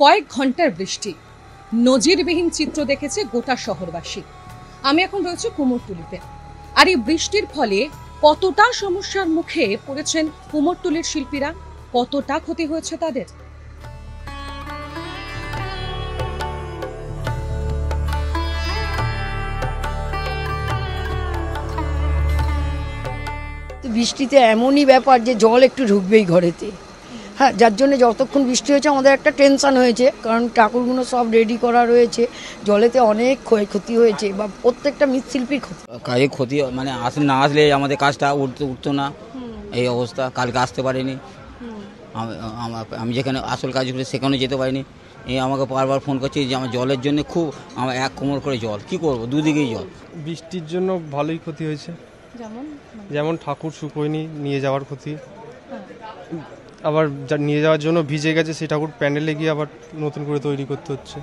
কয়েক ঘন্টার বৃষ্টি, নজিরবিহীন চিত্র দেখেছে গোটা শহরবাসী। আমি এখন রয়েছে কুমোরটুলিতে, আর এই বৃষ্টির ফলে কতটা সমস্যার মুখে পড়েছেন কুমোরটুলির শিল্পীরা, কতটা ক্ষতি হয়েছে তাদের। বৃষ্টিতে এমনই ব্যাপার যে জল একটু ঢুকবেই ঘরেতে। হ্যাঁ, যার জন্য যতক্ষণ বৃষ্টি হয়েছে আমাদের একটা টেনশন হয়েছে, কারণ ঠাকুরগুলো সব রেডি করা রয়েছে, জলেতে অনেক ক্ষয়ক্ষতি হয়েছে বা প্রত্যেকটা মৃৎশিল্পীর ক্ষতি। কাজে ক্ষতি মানে না আসলে আমাদের কাজটা উঠতো না, এই অবস্থা। কালকে আসতে পারিনি, আমি যেখানে আসল কাজ করি সেখানে যেতে পারিনি। আমাকে বারবার ফোন করছে যে আমার জলের জন্য খুব আমার এক কোমর করে জল, কি করব, দুদিকেই জল। বৃষ্টির জন্য ভালোই ক্ষতি হয়েছে, যেমন ঠাকুর শুকোয়নি, নিয়ে যাওয়ার ক্ষতি, আবার নিয়ে যাওয়ার জন্য ভিজে গেছে সেই ঠাকুর প্যান্ডেলে গিয়ে আবার নতুন করে তৈরি করতে হচ্ছে।